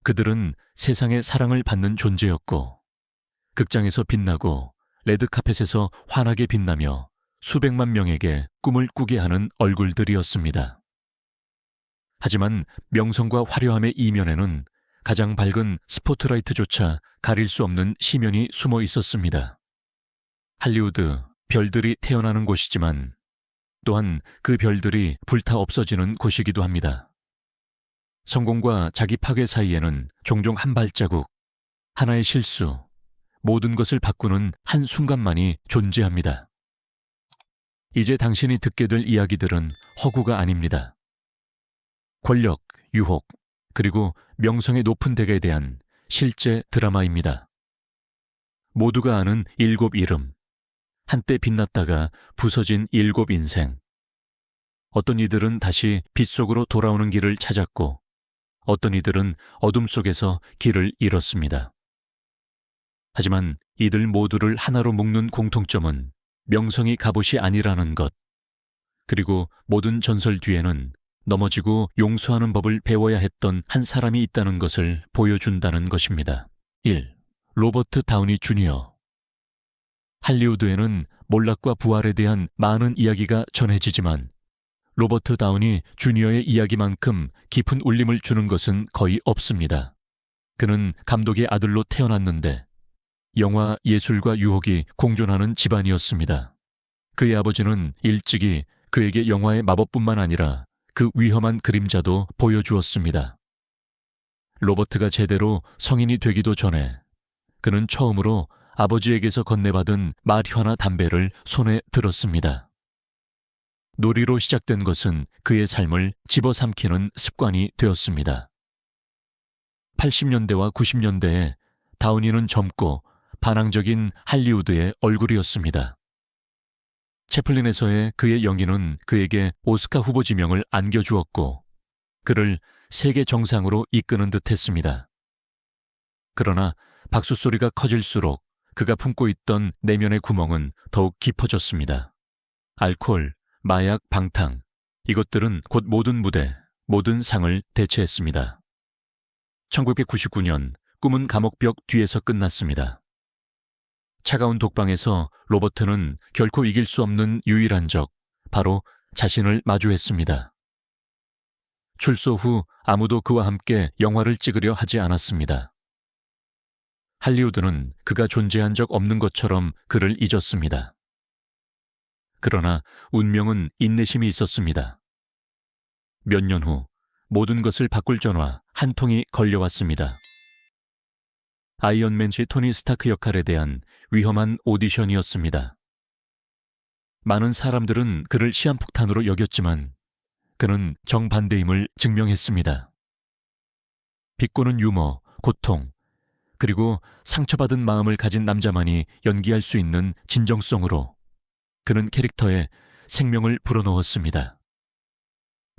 그들은 세상의 사랑을 받는 존재였고 극장에서 빛나고 레드카펫에서 환하게 빛나며 수백만 명에게 꿈을 꾸게 하는 얼굴들이었습니다. 하지만 명성과 화려함의 이면에는 가장 밝은 스포트라이트조차 가릴 수 없는 심연이 숨어 있었습니다. 할리우드, 별들이 태어나는 곳이지만 또한 그 별들이 불타 없어지는 곳이기도 합니다. 성공과 자기 파괴 사이에는 종종 한 발자국, 하나의 실수, 모든 것을 바꾸는 한 순간만이 존재합니다. 이제 당신이 듣게 될 이야기들은 허구가 아닙니다. 권력, 유혹, 그리고 명성의 높은 덱에 대한 실제 드라마입니다. 모두가 아는 7 이름, 한때 빛났다가 부서진 7 인생. 어떤 이들은 다시 빛 속으로 돌아오는 길을 찾았고 어떤 이들은 어둠 속에서 길을 잃었습니다. 하지만 이들 모두를 하나로 묶는 공통점은 명성이 갑옷이 아니라는 것, 그리고 모든 전설 뒤에는 넘어지고 용서하는 법을 배워야 했던 한 사람이 있다는 것을 보여준다는 것입니다. 1. 로버트 다우니 주니어. 할리우드에는 몰락과 부활에 대한 많은 이야기가 전해지지만 로버트 다우니 주니어의 이야기만큼 깊은 울림을 주는 것은 거의 없습니다. 그는 감독의 아들로 태어났는데 영화, 예술과 유혹이 공존하는 집안이었습니다. 그의 아버지는 일찍이 그에게 영화의 마법뿐만 아니라 그 위험한 그림자도 보여주었습니다. 로버트가 제대로 성인이 되기도 전에 그는 처음으로 아버지에게서 건네받은 마리화나 담배를 손에 들었습니다. 놀이로 시작된 것은 그의 삶을 집어삼키는 습관이 되었습니다. 80년대와 90년대에 다우니는 젊고 반항적인 할리우드의 얼굴이었습니다. 채플린에서의 그의 연기는 그에게 오스카 후보 지명을 안겨주었고 그를 세계 정상으로 이끄는 듯 했습니다. 그러나 박수 소리가 커질수록 그가 품고 있던 내면의 구멍은 더욱 깊어졌습니다. 알코올, 마약, 방탕, 이것들은 곧 모든 무대, 모든 상을 대체했습니다. 1999년 꿈은 감옥벽 뒤에서 끝났습니다. 차가운 독방에서 로버트는 결코 이길 수 없는 유일한 적, 바로 자신을 마주했습니다. 출소 후 아무도 그와 함께 영화를 찍으려 하지 않았습니다. 할리우드는 그가 존재한 적 없는 것처럼 그를 잊었습니다. 그러나 운명은 인내심이 있었습니다. 몇 년 후 모든 것을 바꿀 전화 한 통이 걸려왔습니다. 아이언맨의 토니 스타크 역할에 대한 위험한 오디션이었습니다. 많은 사람들은 그를 시한폭탄으로 여겼지만 그는 정반대임을 증명했습니다. 비꼬는 유머, 고통, 그리고 상처받은 마음을 가진 남자만이 연기할 수 있는 진정성으로 그는 캐릭터에 생명을 불어넣었습니다.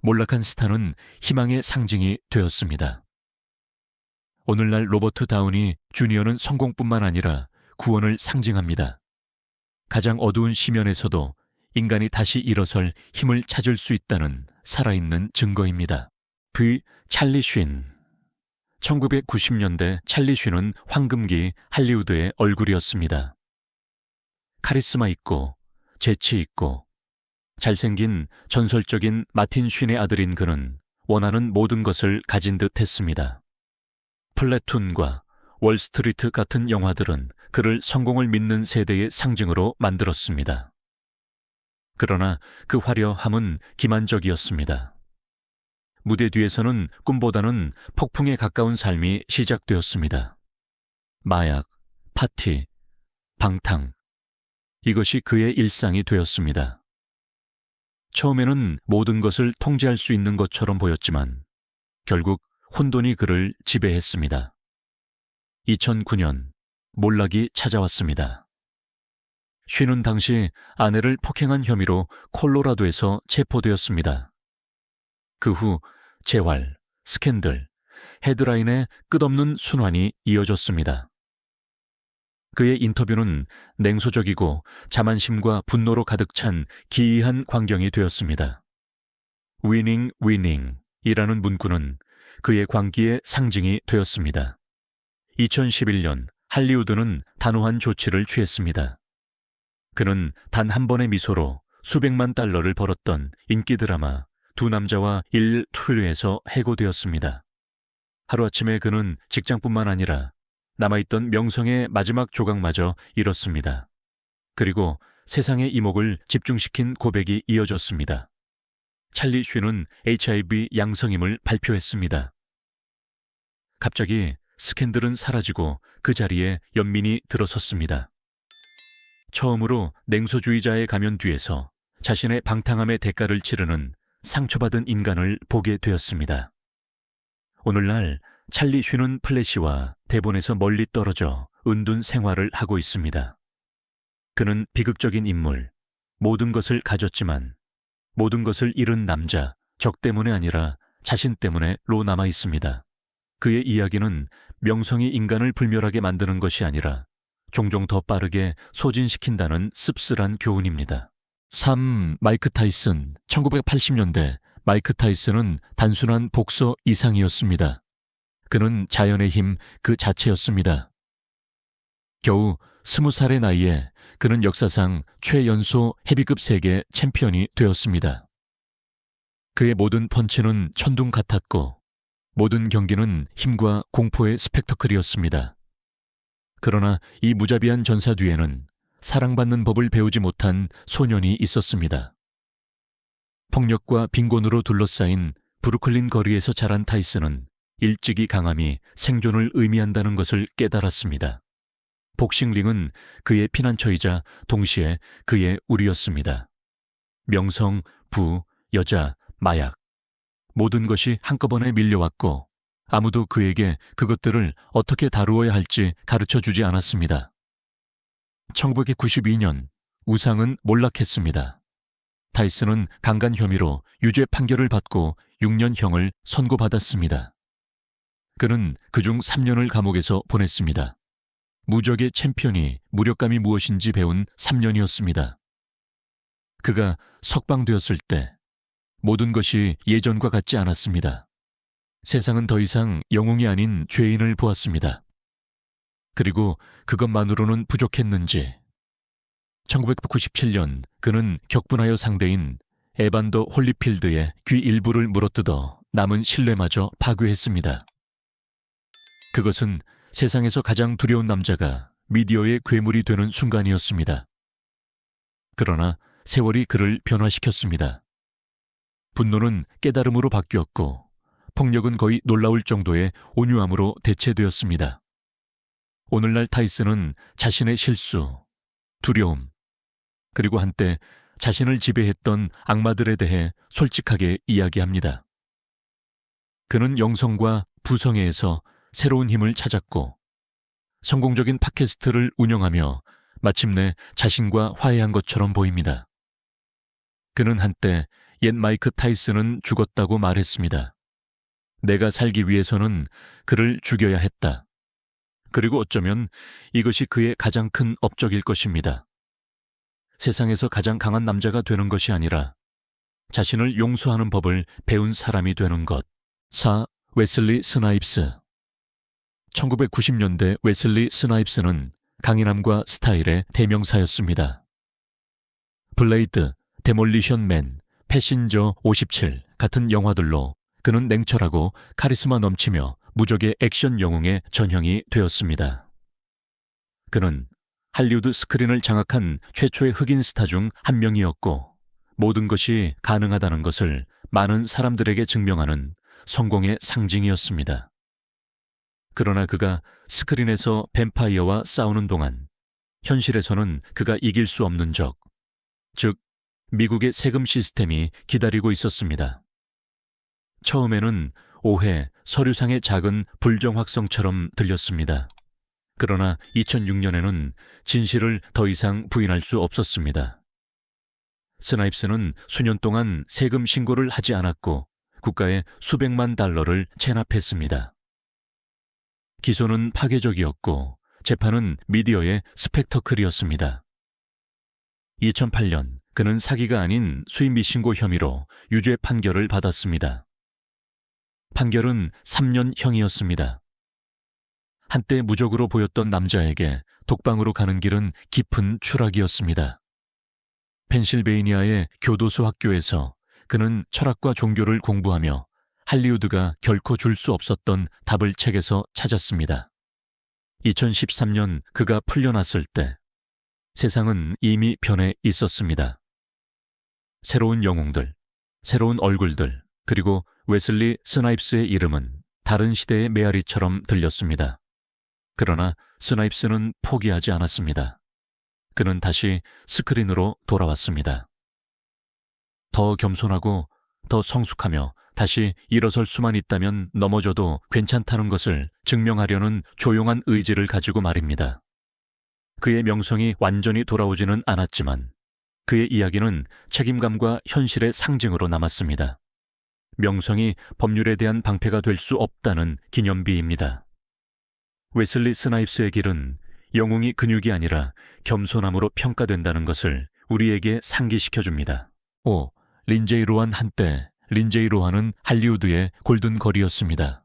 몰락한 스타는 희망의 상징이 되었습니다. 오늘날 로버트 다우니 주니어는 성공뿐만 아니라 구원을 상징합니다. 가장 어두운 시면에서도 인간이 다시 일어설 힘을 찾을 수 있다는 살아있는 증거입니다. 찰리 쉰. 1990년대 찰리 쉰은 황금기 할리우드의 얼굴이었습니다. 카리스마 있고 재치 있고 잘생긴 전설적인 마틴 쉰의 아들인 그는 원하는 모든 것을 가진 듯 했습니다. 플래툰과 월스트리트 같은 영화들은 그를 성공을 믿는 세대의 상징으로 만들었습니다. 그러나 그 화려함은 기만적이었습니다. 무대 뒤에서는 꿈보다는 폭풍에 가까운 삶이 시작되었습니다. 마약, 파티, 방탕, 이것이 그의 일상이 되었습니다. 처음에는 모든 것을 통제할 수 있는 것처럼 보였지만 결국 혼돈이 그를 지배했습니다. 2009년 몰락이 찾아왔습니다. 쉰은 당시 아내를 폭행한 혐의로 콜로라도에서 체포되었습니다. 그 후 재활, 스캔들, 헤드라인의 끝없는 순환이 이어졌습니다. 그의 인터뷰는 냉소적이고 자만심과 분노로 가득 찬 기이한 광경이 되었습니다. 위닝, 위닝 이라는 문구는 그의 광기의 상징이 되었습니다. 2011년 할리우드는 단호한 조치를 취했습니다. 그는 단 한 번의 미소로 수백만 달러를 벌었던 인기 드라마 두 남자와 1트루에서 해고되었습니다. 하루아침에 그는 직장뿐만 아니라 남아있던 명성의 마지막 조각마저 잃었습니다. 그리고 세상의 이목을 집중시킨 고백이 이어졌습니다. 찰리 쉰은 HIV 양성임을 발표했습니다. 갑자기 스캔들은 사라지고 그 자리에 연민이 들어섰습니다. 처음으로 냉소주의자의 가면 뒤에서 자신의 방탕함의 대가를 치르는 상처받은 인간을 보게 되었습니다. 오늘날 찰리 쉰은 플래시와 대본에서 멀리 떨어져 은둔 생활을 하고 있습니다. 그는 비극적인 인물, 모든 것을 가졌지만 모든 것을 잃은 남자, 적 때문에 아니라 자신 때문에로 남아 있습니다. 그의 이야기는 명성이 인간을 불멸하게 만드는 것이 아니라 종종 더 빠르게 소진시킨다는 씁쓸한 교훈입니다. 3. 마이크 타이슨. 1980년대 마이크 타이슨은 단순한 복서 이상이었습니다. 그는 자연의 힘 그 자체였습니다. 겨우 20살의 나이에 그는 역사상 최연소 헤비급 세계 챔피언이 되었습니다. 그의 모든 펀치는 천둥 같았고 모든 경기는 힘과 공포의 스펙터클이었습니다. 그러나 이 무자비한 전사 뒤에는 사랑받는 법을 배우지 못한 소년이 있었습니다. 폭력과 빈곤으로 둘러싸인 브루클린 거리에서 자란 타이슨은 일찍이 강함이 생존을 의미한다는 것을 깨달았습니다. 복싱링은 그의 피난처이자 동시에 그의 우리였습니다. 명성, 부, 여자, 마약 모든 것이 한꺼번에 밀려왔고 아무도 그에게 그것들을 어떻게 다루어야 할지 가르쳐주지 않았습니다. 1992년 우상은 몰락했습니다. 타이슨은 강간 혐의로 유죄 판결을 받고 6년형을 선고받았습니다. 그는 그중 3년을 감옥에서 보냈습니다. 무적의 챔피언이 무력감이 무엇인지 배운 3년이었습니다. 그가 석방되었을 때 모든 것이 예전과 같지 않았습니다. 세상은 더 이상 영웅이 아닌 죄인을 보았습니다. 그리고 그것만으로는 부족했는지 1997년 그는 격분하여 상대인 에반더 홀리필드의 귀 일부를 물어뜯어 남은 신뢰마저 파괴했습니다. 그것은 세상에서 가장 두려운 남자가 미디어의 괴물이 되는 순간이었습니다. 그러나 세월이 그를 변화시켰습니다. 분노는 깨달음으로 바뀌었고 폭력은 거의 놀라울 정도의 온유함으로 대체되었습니다. 오늘날 타이슨은 자신의 실수, 두려움, 그리고 한때 자신을 지배했던 악마들에 대해 솔직하게 이야기합니다. 그는 영성과 부성애에서 새로운 힘을 찾았고 성공적인 팟캐스트를 운영하며 마침내 자신과 화해한 것처럼 보입니다. 그는 한때 옛 마이크 타이슨은 죽었다고 말했습니다. 내가 살기 위해서는 그를 죽여야 했다. 그리고 어쩌면 이것이 그의 가장 큰 업적일 것입니다. 세상에서 가장 강한 남자가 되는 것이 아니라 자신을 용서하는 법을 배운 사람이 되는 것. 4. 웨슬리 스나입스. 1990년대 웨슬리 스나입스는 강인함과 스타일의 대명사였습니다. 블레이드, 데몰리션 맨, 패신저 57 같은 영화들로 그는 냉철하고 카리스마 넘치며 무적의 액션 영웅의 전형이 되었습니다. 그는 할리우드 스크린을 장악한 최초의 흑인 스타 중 한 명이었고 모든 것이 가능하다는 것을 많은 사람들에게 증명하는 성공의 상징이었습니다. 그러나 그가 스크린에서 뱀파이어와 싸우는 동안 현실에서는 그가 이길 수 없는 적, 즉 미국의 세금 시스템이 기다리고 있었습니다. 처음에는 오해, 서류상의 작은 불정확성처럼 들렸습니다. 그러나 2006년에는 진실을 더 이상 부인할 수 없었습니다. 스나입스는 수년 동안 세금 신고를 하지 않았고 국가에 수백만 달러를 체납했습니다. 기소는 파괴적이었고 재판은 미디어의 스펙터클이었습니다. 2008년 그는 사기가 아닌 수입 미신고 혐의로 유죄 판결을 받았습니다. 판결은 3년형이었습니다. 한때 무적으로 보였던 남자에게 독방으로 가는 길은 깊은 추락이었습니다. 펜실베이니아의 교도소 학교에서 그는 철학과 종교를 공부하며 할리우드가 결코 줄 수 없었던 답을 책에서 찾았습니다. 2013년 그가 풀려났을 때 세상은 이미 변해 있었습니다. 새로운 영웅들, 새로운 얼굴들, 그리고 웨슬리 스나이프스의 이름은 다른 시대의 메아리처럼 들렸습니다. 그러나 스나이프스는 포기하지 않았습니다. 그는 다시 스크린으로 돌아왔습니다. 더 겸손하고 더 성숙하며 다시 일어설 수만 있다면 넘어져도 괜찮다는 것을 증명하려는 조용한 의지를 가지고 말입니다. 그의 명성이 완전히 돌아오지는 않았지만 그의 이야기는 책임감과 현실의 상징으로 남았습니다. 명성이 법률에 대한 방패가 될 수 없다는 기념비입니다. 웨슬리 스나이프스의 길은 영웅이 근육이 아니라 겸손함으로 평가된다는 것을 우리에게 상기시켜줍니다. 5. 린제이 로한. 한때 린제이 로한은 할리우드의 골든걸이었습니다.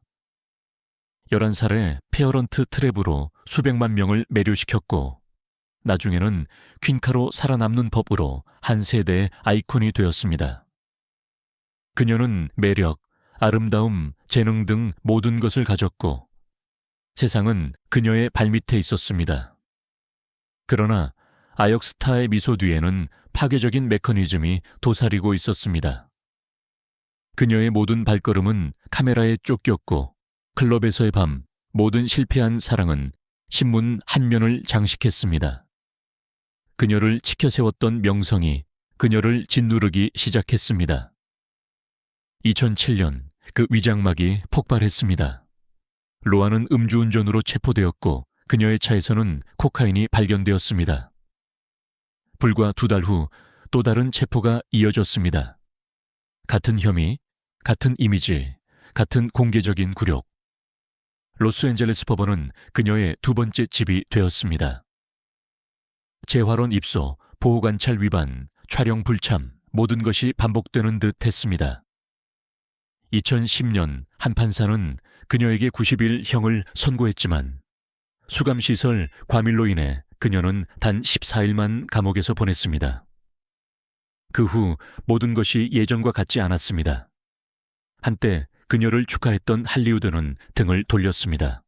11살에 페어런트 트랩으로 수백만 명을 매료시켰고 나중에는 퀸카로 살아남는 법으로 한 세대의 아이콘이 되었습니다. 그녀는 매력, 아름다움, 재능 등 모든 것을 가졌고 세상은 그녀의 발밑에 있었습니다. 그러나 아역스타의 미소 뒤에는 파괴적인 메커니즘이 도사리고 있었습니다. 그녀의 모든 발걸음은 카메라에 쫓겼고 클럽에서의 밤, 모든 실패한 사랑은 신문 한 면을 장식했습니다. 그녀를 치켜세웠던 명성이 그녀를 짓누르기 시작했습니다. 2007년 그 위장막이 폭발했습니다. 로아는 음주운전으로 체포되었고 그녀의 차에서는 코카인이 발견되었습니다. 불과 2달 후 또 다른 체포가 이어졌습니다. 같은 혐의, 같은 이미지, 같은 공개적인 굴욕. 로스앤젤레스 법원은 그녀의 두 번째 집이 되었습니다. 재활원 입소, 보호관찰 위반, 촬영 불참, 모든 것이 반복되는 듯 했습니다. 2010년 한 판사는 그녀에게 90일형을 선고했지만 수감시설 과밀로 인해 그녀는 단 14일만 감옥에서 보냈습니다. 그 후 모든 것이 예전과 같지 않았습니다. 한때 그녀를 축하했던 할리우드는 등을 돌렸습니다.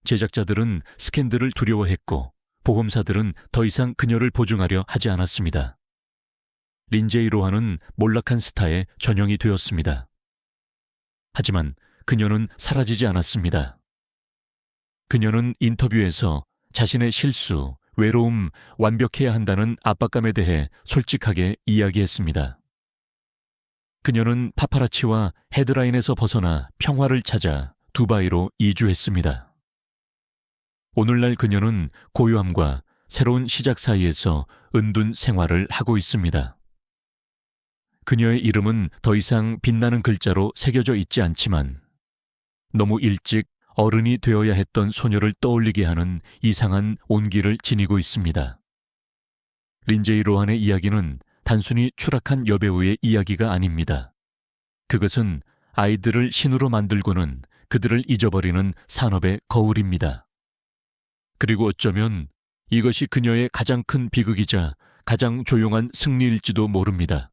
제작자들은 스캔들을 두려워했고 보험사들은 더 이상 그녀를 보증하려 하지 않았습니다. 린제이 로한은 몰락한 스타의 전형이 되었습니다. 하지만 그녀는 사라지지 않았습니다. 그녀는 인터뷰에서 자신의 실수, 외로움, 완벽해야 한다는 압박감에 대해 솔직하게 이야기했습니다. 그녀는 파파라치와 헤드라인에서 벗어나 평화를 찾아 두바이로 이주했습니다. 오늘날 그녀는 고요함과 새로운 시작 사이에서 은둔 생활을 하고 있습니다. 그녀의 이름은 더 이상 빛나는 글자로 새겨져 있지 않지만 너무 일찍 어른이 되어야 했던 소녀를 떠올리게 하는 이상한 온기를 지니고 있습니다. 린제이 로한의 이야기는 단순히 추락한 여배우의 이야기가 아닙니다. 그것은 아이들을 신으로 만들고는 그들을 잊어버리는 산업의 거울입니다. 그리고 어쩌면 이것이 그녀의 가장 큰 비극이자 가장 조용한 승리일지도 모릅니다.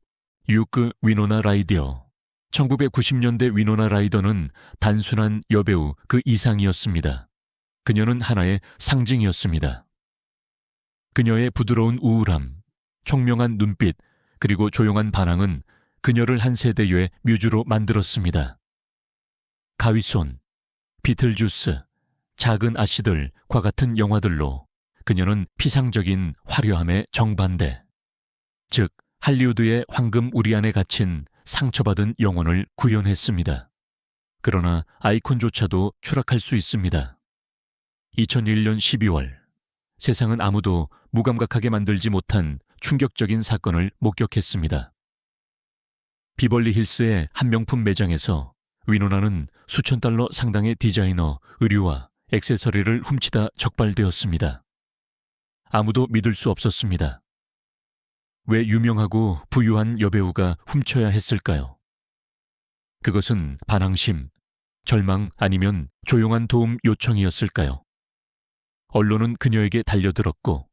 유크 위노나 라이더. 1990년대 위노나 라이더는 단순한 여배우 그 이상이었습니다. 그녀는 하나의 상징이었습니다. 그녀의 부드러운 우울함, 총명한 눈빛, 그리고 조용한 반항은 그녀를 한 세대의 뮤즈로 만들었습니다. 가위손, 비틀주스, 작은 아씨들과 같은 영화들로 그녀는 피상적인 화려함의 정반대, 즉 할리우드의 황금 우리 안에 갇힌 상처받은 영혼을 구현했습니다. 그러나 아이콘조차도 추락할 수 있습니다. 2001년 12월, 세상은 아무도 무감각하게 만들지 못한 충격적인 사건을 목격했습니다. 비벌리 힐스의 한 명품 매장에서 위노나는 수천 달러 상당의 디자이너, 의류와 액세서리를 훔치다 적발되었습니다. 아무도 믿을 수 없었습니다. 왜 유명하고 부유한 여배우가 훔쳐야 했을까요? 그것은 반항심, 절망 아니면 조용한 도움 요청이었을까요? 언론은 그녀에게 달려들었고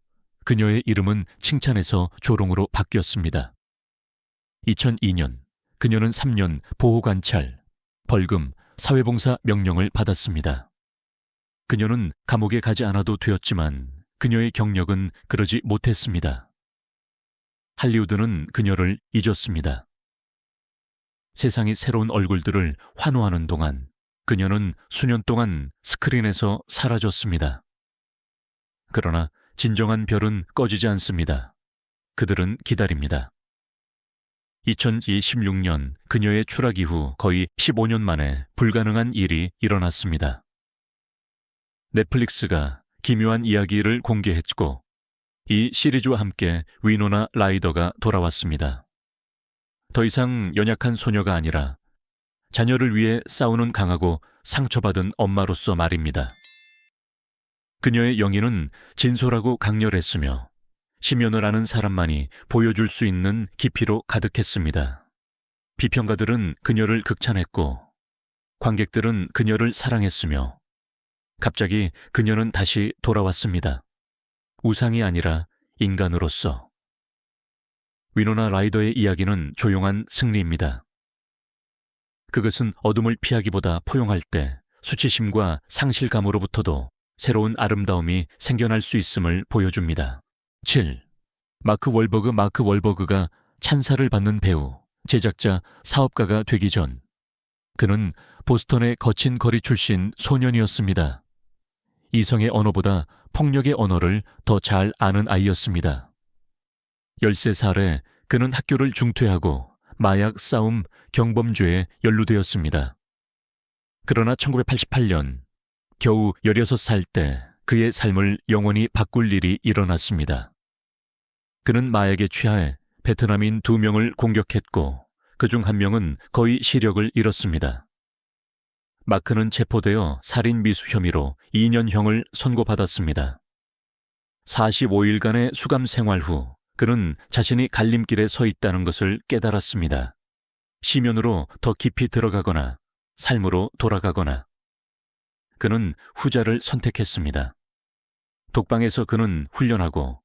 그녀의 이름은 칭찬에서 조롱으로 바뀌었습니다. 2002년 그녀는 3년 보호관찰, 벌금, 사회봉사 명령을 받았습니다. 그녀는 감옥에 가지 않아도 되었지만 그녀의 경력은 그러지 못했습니다. 할리우드는 그녀를 잊었습니다. 세상이 새로운 얼굴들을 환호하는 동안 그녀는 수년 동안 스크린에서 사라졌습니다. 그러나 진정한 별은 꺼지지 않습니다. 그들은 기다립니다. 2016년 그녀의 추락 이후 거의 15년 만에 불가능한 일이 일어났습니다. 넷플릭스가 기묘한 이야기를 공개했고 이 시리즈와 함께 위노나 라이더가 돌아왔습니다. 더 이상 연약한 소녀가 아니라 자녀를 위해 싸우는 강하고 상처받은 엄마로서 말입니다. 그녀의 영인은 진솔하고 강렬했으며 심연을 아는 사람만이 보여줄 수 있는 깊이로 가득했습니다. 비평가들은 그녀를 극찬했고 관객들은 그녀를 사랑했으며 갑자기 그녀는 다시 돌아왔습니다. 우상이 아니라 인간으로서. 위노나 라이더의 이야기는 조용한 승리입니다. 그것은 어둠을 피하기보다 포용할 때 수치심과 상실감으로부터도 새로운 아름다움이 생겨날 수 있음을 보여줍니다. 7. 마크 월버그가 찬사를 받는 배우, 제작자, 사업가가 되기 전 그는 보스턴의 거친 거리 출신 소년이었습니다. 이성의 언어보다 폭력의 언어를 더 잘 아는 아이였습니다. 13살에 그는 학교를 중퇴하고 마약, 싸움, 경범죄에 연루되었습니다. 그러나 1988년 겨우 16살 때 그의 삶을 영원히 바꿀 일이 일어났습니다. 그는 마약에 취하해 베트남인 2명을 공격했고 그중 1명은 거의 시력을 잃었습니다. 마크는 체포되어 살인 미수 혐의로 2년형을 선고받았습니다. 45일간의 수감 생활 후 그는 자신이 갈림길에 서 있다는 것을 깨달았습니다. 심연으로 더 깊이 들어가거나 삶으로 돌아가거나. 그는 후자를 선택했습니다. 독방에서 그는 훈련하고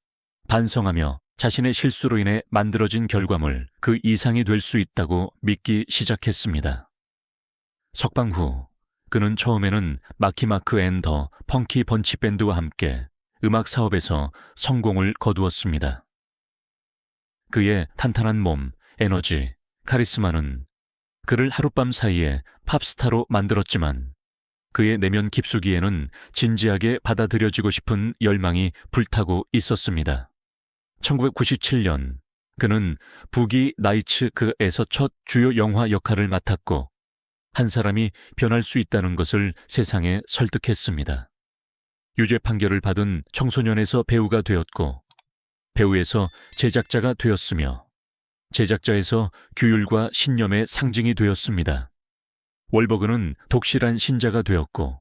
반성하며 자신의 실수로 인해 만들어진 결과물 그 이상이 될 수 있다고 믿기 시작했습니다. 석방 후 그는 처음에는 마키마크 앤 더 펑키 번치 밴드와 함께 음악 사업에서 성공을 거두었습니다. 그의 탄탄한 몸, 에너지, 카리스마는 그를 하룻밤 사이에 팝스타로 만들었지만 그의 내면 깊숙이에는 진지하게 받아들여지고 싶은 열망이 불타고 있었습니다. 1997년 그는 부기 나이츠크에서 첫 주요 영화 역할을 맡았고 한 사람이 변할 수 있다는 것을 세상에 설득했습니다. 유죄 판결을 받은 청소년에서 배우가 되었고 배우에서 제작자가 되었으며 제작자에서 규율과 신념의 상징이 되었습니다. 월버그는 독실한 신자가 되었고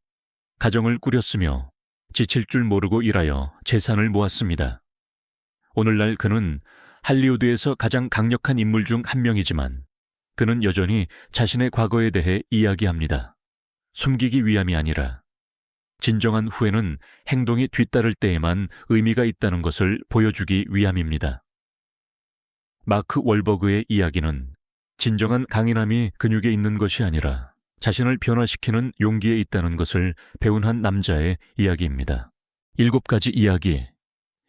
가정을 꾸렸으며 지칠 줄 모르고 일하여 재산을 모았습니다. 오늘날 그는 할리우드에서 가장 강력한 인물 중 한 명이지만 그는 여전히 자신의 과거에 대해 이야기합니다. 숨기기 위함이 아니라 진정한 후회는 행동이 뒤따를 때에만 의미가 있다는 것을 보여주기 위함입니다. 마크 월버그의 이야기는 진정한 강인함이 근육에 있는 것이 아니라 자신을 변화시키는 용기에 있다는 것을 배운 한 남자의 이야기입니다. 7가지 이야기,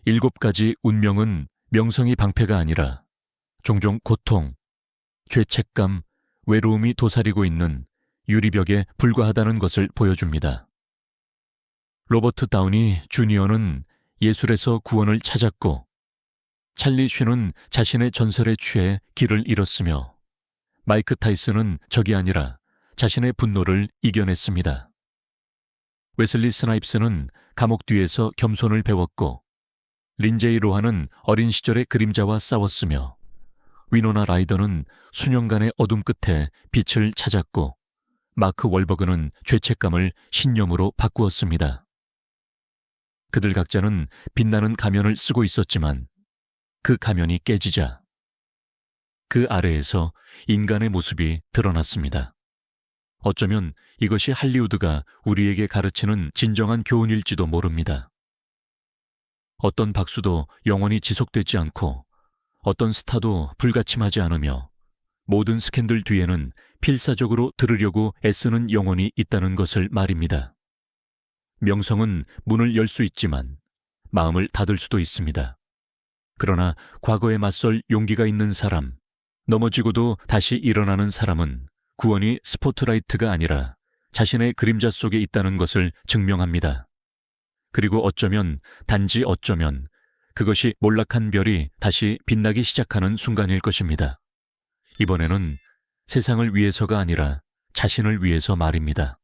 7가지 운명은 명성이 방패가 아니라 종종 고통, 죄책감, 외로움이 도사리고 있는 유리벽에 불과하다는 것을 보여줍니다. 로버트 다우니 주니어는 예술에서 구원을 찾았고 찰리 쉰은 자신의 전설에 취해 길을 잃었으며 마이크 타이슨은 적이 아니라 자신의 분노를 이겨냈습니다. 웨슬리 스나이프스는 감옥 뒤에서 겸손을 배웠고 린제이 로하는 어린 시절의 그림자와 싸웠으며 위노나 라이더는 수년간의 어둠 끝에 빛을 찾았고 마크 월버그는 죄책감을 신념으로 바꾸었습니다. 그들 각자는 빛나는 가면을 쓰고 있었지만 그 가면이 깨지자 그 아래에서 인간의 모습이 드러났습니다. 어쩌면 이것이 할리우드가 우리에게 가르치는 진정한 교훈일지도 모릅니다. 어떤 박수도 영원히 지속되지 않고 어떤 스타도 불가침하지 않으며 모든 스캔들 뒤에는 필사적으로 들으려고 애쓰는 영혼이 있다는 것을 말입니다. 명성은 문을 열 수 있지만 마음을 닫을 수도 있습니다. 그러나 과거에 맞설 용기가 있는 사람, 넘어지고도 다시 일어나는 사람은 구원이 스포트라이트가 아니라 자신의 그림자 속에 있다는 것을 증명합니다. 그리고 어쩌면, 단지 어쩌면 그것이 몰락한 별이 다시 빛나기 시작하는 순간일 것입니다. 이번에는 세상을 위해서가 아니라 자신을 위해서 말입니다.